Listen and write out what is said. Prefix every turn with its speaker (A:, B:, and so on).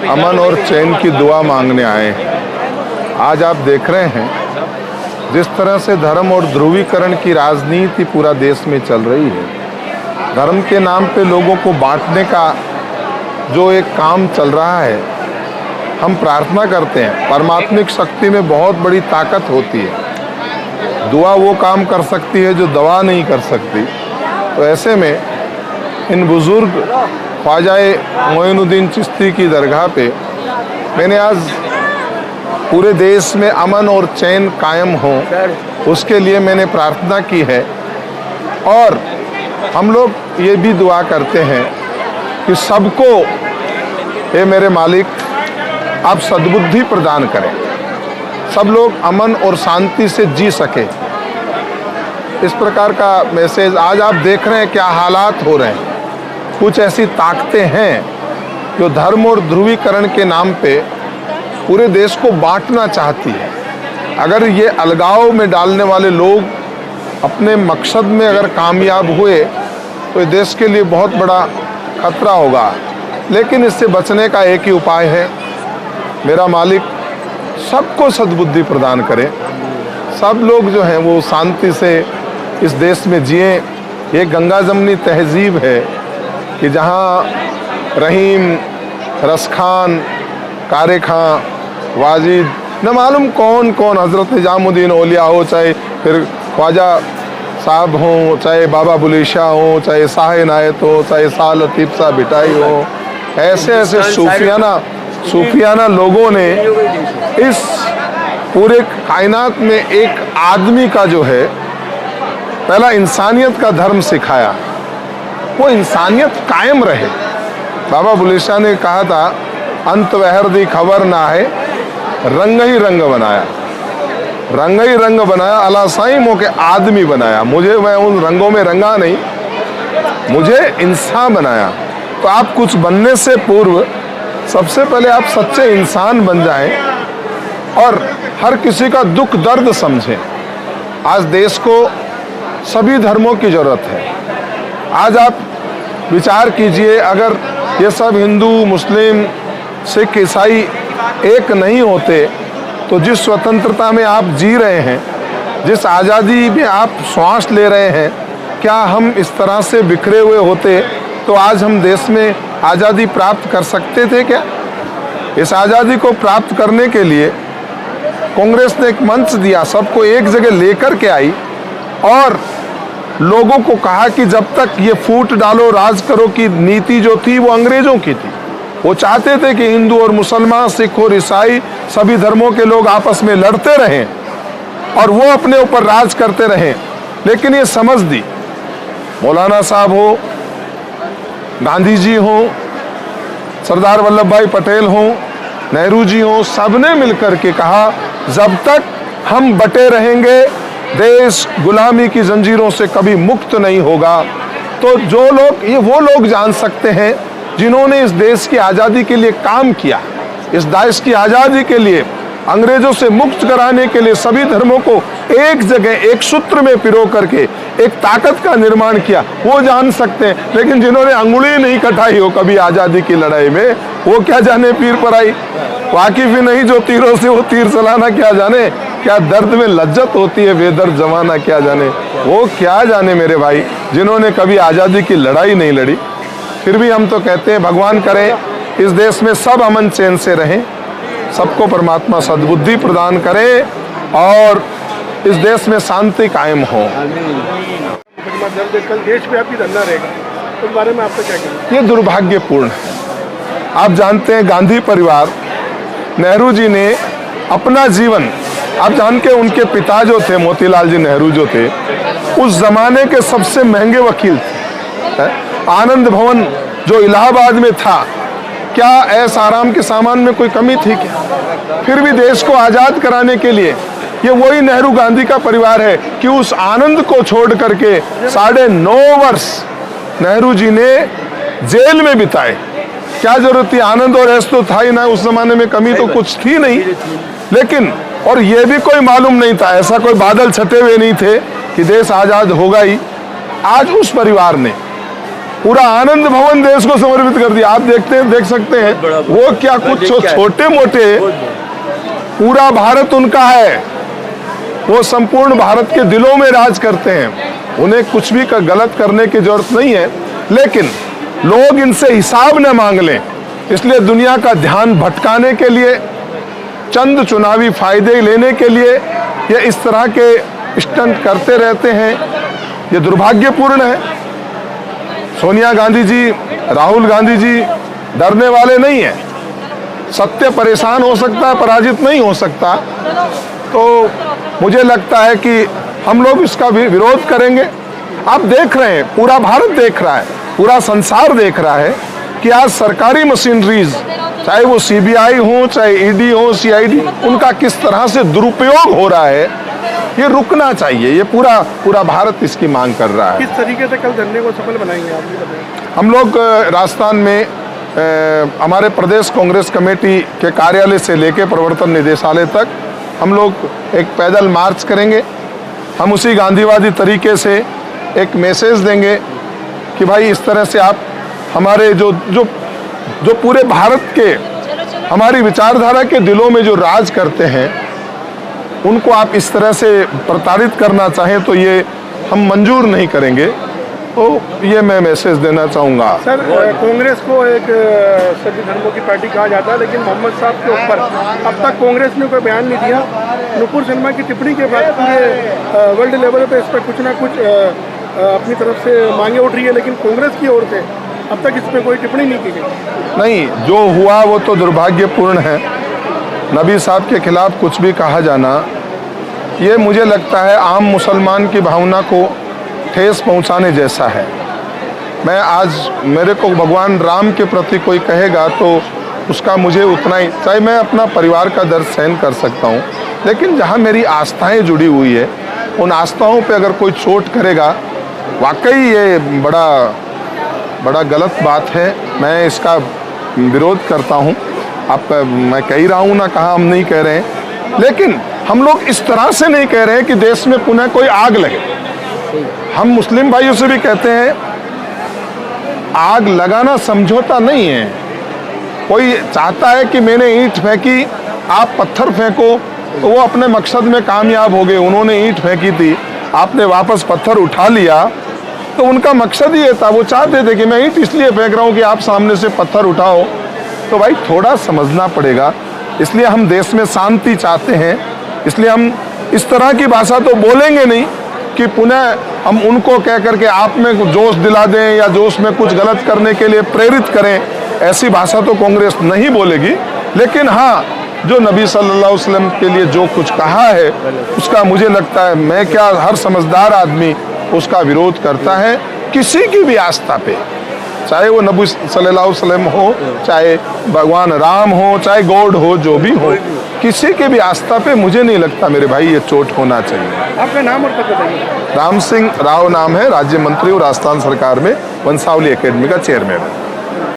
A: अमन और चैन की दुआ मांगने आए हैं। आज आप देख रहे हैं जिस तरह से धर्म और ध्रुवीकरण की राजनीति पूरा देश में चल रही है, धर्म के नाम पे लोगों को बांटने का जो एक काम चल रहा है, हम प्रार्थना करते हैं परमात्मिक शक्ति में बहुत बड़ी ताकत होती है। दुआ वो काम कर सकती है जो दवा नहीं कर सकती। तो ऐसे में इन बुजुर्ग ख्वाजाए मोइनुद्दीन चिश्ती की दरगाह पे मैंने आज पूरे देश में अमन और चैन कायम हो, उसके लिए मैंने प्रार्थना की है। और हम लोग ये भी दुआ करते हैं कि सबको ये मेरे मालिक आप सद्बुद्धि प्रदान करें, सब लोग अमन और शांति से जी सके। इस प्रकार का मैसेज आज आप देख रहे हैं क्या हालात हो रहे हैं। कुछ ऐसी ताकतें हैं जो धर्म और ध्रुवीकरण के नाम पे पूरे देश को बांटना चाहती है। अगर ये अलगाव में डालने वाले लोग अपने मकसद में अगर कामयाब हुए तो ये देश के लिए बहुत बड़ा खतरा होगा। लेकिन इससे बचने का एक ही उपाय है, मेरा मालिक सबको सद्बुद्धि प्रदान करे, सब लोग जो हैं वो शांति से इस देश में जिए। ये गंगा जमनी तहजीब है कि जहाँ रहीम, रसखान, कारे खां, वाजिद, न मालूम कौन कौन, हज़रत निजामुद्दीन औलिया हो, चाहे फिर ख्वाजा साहब हों, चाहे बाबा बुले शाह हो, चाहे शाह इनायत हो, चाहे शाह लतीफ़ साहब भिटाई हो, ऐसे ऐसे सूफियाना लोगों ने इस पूरे कायनात में एक आदमी का जो है पहला इंसानियत का धर्म सिखाया, वो इंसानियत कायम रहे। बाबा बुले शाह ने कहा था अंत वहर दी खबर ना है, रंग ही रंग बनाया, रंग ही रंग बनाया, अला साईं मोके आदमी बनाया। मुझे, मैं उन रंगों में रंगा नहीं, मुझे इंसान बनाया। तो आप कुछ बनने से पूर्व सबसे पहले आप सच्चे इंसान बन जाएं और हर किसी का दुख दर्द समझें। आज देश को सभी धर्मों की जरूरत है। आज आप विचार कीजिए, अगर ये सब हिंदू, मुस्लिम, सिख, ईसाई एक नहीं होते तो जिस स्वतंत्रता में आप जी रहे हैं, जिस आज़ादी में आप श्वास ले रहे हैं, क्या हम इस तरह से बिखरे हुए होते तो आज हम देश में आज़ादी प्राप्त कर सकते थे क्या? इस आज़ादी को प्राप्त करने के लिए कांग्रेस ने एक मंच दिया, सबको एक जगह लेकर के आई और लोगों को कहा कि जब तक ये फूट डालो राज करो की नीति जो थी वो अंग्रेजों की थी। वो चाहते थे कि हिंदू और मुसलमान, सिख और ईसाई सभी धर्मों के लोग आपस में लड़ते रहें और वो अपने ऊपर राज करते रहें। लेकिन ये समझ दी, मौलाना साहब हो, गांधी जी हो, सरदार वल्लभ भाई पटेल हो, नेहरू जी हो, सबने मिलकर के कहा जब तक हम बटे रहेंगे देश गुलामी की जंजीरों से कभी मुक्त नहीं होगा। तो जो लोग, ये वो लोग जान सकते हैं जिन्होंने इस देश की आज़ादी के लिए काम किया, इस देश की आज़ादी के लिए, अंग्रेजों से मुक्त कराने के लिए सभी धर्मों को एक जगह एक सूत्र में पिरो करके एक ताकत का निर्माण किया, वो जान सकते हैं। लेकिन जिन्होंने अंगुली नहीं कटाई हो कभी आज़ादी की लड़ाई में, वो क्या जाने पीर पर आई। वाकिफ ही नहीं जो तीरों से वो तीर चलाना क्या जाने, क्या दर्द में लज्जत होती है बेदर्द जमाना क्या जाने, वो क्या जाने मेरे भाई, जिन्होंने कभी आज़ादी की लड़ाई नहीं लड़ी। फिर भी हम तो कहते हैं भगवान करे इस देश में सब अमन चैन से रहें, सबको परमात्मा सद्बुद्धि प्रदान करे और इस देश में शांति कायम हो।
B: कल देशव्यापी धरना रहेगा, इस बारे में आपका क्या कहना?
A: ये दुर्भाग्यपूर्ण है। आप जानते हैं गांधी परिवार, नेहरू जी ने अपना जीवन, आप जानते हैं उनके पिता जो थे मोतीलाल जी नेहरू जो थे, उस जमाने के सबसे महंगे वकील थे। आनंद भवन जो इलाहाबाद में था, क्या ऐस आराम के सामान में कोई कमी थी क्या? फिर भी देश को आज़ाद कराने के लिए ये वही नेहरू गांधी का परिवार है कि उस आनंद को छोड़ करके 9.5 वर्ष नेहरू जी ने जेल में बिताए। क्या जरूरत थी? आनंद और ऐश तो था ही ना, उस जमाने में कमी तो कुछ थी नहीं। लेकिन और ये भी कोई मालूम नहीं था, ऐसा कोई बादल छटे हुए नहीं थे कि देश आज़ाद होगा ही। आज उस परिवार ने पूरा आनंद भवन देश को समर्पित कर दिया। आप देख सकते हैं वो क्या कुछ छोटे मोटे, पूरा भारत उनका है। वो संपूर्ण भारत के दिलों में राज करते हैं। उन्हें कुछ भी गलत करने की जरूरत नहीं है, लेकिन लोग इनसे हिसाब न मांग लें, इसलिए दुनिया का ध्यान भटकाने के लिए, चंद चुनावी फायदे लेने के लिए ये इस तरह के स्टंट करते रहते हैं। ये दुर्भाग्यपूर्ण है। सोनिया गांधी जी, राहुल गांधी जी डरने वाले नहीं हैं। सत्य परेशान हो सकता है, पराजित नहीं हो सकता। तो मुझे लगता है कि हम लोग इसका विरोध करेंगे। आप देख रहे हैं, पूरा भारत देख रहा है, पूरा संसार देख रहा है कि आज सरकारी मशीनरीज, चाहे वो सीबीआई हो, चाहे ईडी हो, सीआईडी, उनका किस तरह से दुरुपयोग हो रहा है। ये रुकना चाहिए। ये पूरा भारत इसकी मांग कर रहा है।
B: किस तरीके से कल धरने को सफल बनाएंगे आप भी बताएं।
A: हम लोग राजस्थान में हमारे प्रदेश कांग्रेस कमेटी के कार्यालय से लेकर प्रवर्तन निदेशालय तक हम लोग एक पैदल मार्च करेंगे। हम उसी गांधीवादी तरीके से एक मैसेज देंगे कि भाई इस तरह से आप हमारे जो पूरे भारत के, हमारी विचारधारा के दिलों में जो राज करते हैं, उनको आप इस तरह से प्रताड़ित करना चाहें तो ये हम मंजूर नहीं करेंगे। तो ये मैं मैसेज देना चाहूँगा।
B: सर, कांग्रेस को एक सभी धर्मों की पार्टी कहा जाता है, लेकिन मोहम्मद साहब के ऊपर अब तक कांग्रेस ने कोई बयान नहीं दिया। नुपुर शर्मा की टिप्पणी के बाद पूरे वर्ल्ड लेवल पे इस पर कुछ ना कुछ अपनी तरफ से मांगे उठ रही है, लेकिन कांग्रेस की ओर से अब तक इस पर कोई टिप्पणी नहीं की गई।
A: नहीं, जो हुआ वो तो दुर्भाग्यपूर्ण है। नबी साहब के खिलाफ कुछ भी कहा जाना, ये मुझे लगता है आम मुसलमान की भावना को ठेस पहुंचाने जैसा है। मैं आज, मेरे को भगवान राम के प्रति कोई कहेगा तो उसका मुझे उतना ही, चाहे मैं अपना परिवार का दर्द सहन कर सकता हूं, लेकिन जहां मेरी आस्थाएं जुड़ी हुई है, उन आस्थाओं पे अगर कोई चोट करेगा, वाकई ये बड़ा गलत बात है। मैं इसका विरोध करता हूं। मैं कह ही रहा हूं ना, कहा हम नहीं कह रहे हैं, लेकिन हम लोग इस तरह से नहीं कह रहे हैं कि देश में पुनः कोई आग लगे। हम मुस्लिम भाइयों से भी कहते हैं, आग लगाना समझौता नहीं है। कोई चाहता है कि मैंने ईंट फेंकी, आप पत्थर फेंको, तो वो अपने मकसद में कामयाब हो गए। उन्होंने ईंट फेंकी थी, आपने वापस पत्थर उठा लिया, तो उनका मकसद ही ये था। वो चाहते थे कि मैं ईंट इसलिए फेंक रहा हूँ कि आप सामने से पत्थर उठाओ। तो भाई थोड़ा समझना पड़ेगा। इसलिए हम देश में शांति चाहते हैं, इसलिए हम इस तरह की भाषा तो बोलेंगे नहीं कि पुनः हम उनको कह करके आप में जोश दिला दें या जोश में कुछ गलत करने के लिए प्रेरित करें। ऐसी भाषा तो कांग्रेस नहीं बोलेगी। लेकिन हाँ, जो नबी सल्लल्लाहु अलैहि वसल्लम के लिए जो कुछ कहा है, उसका मुझे लगता है, मैं क्या, हर समझदार आदमी उसका विरोध करता है। किसी की भी आस्था पे, चाहे वो नबी सल्लल्लाहु अलैहि वसल्लम हो, चाहे भगवान राम हो, चाहे गॉड हो, जो भी हो, किसी की भी आस्था पे मुझे नहीं लगता मेरे भाई ये चोट होना चाहिए।
B: आपका नाम और पद बताइए।
A: राम सिंह राव नाम है, राज्य मंत्री और राजस्थान सरकार में वंशावली एकेडमी का चेयरमैन है।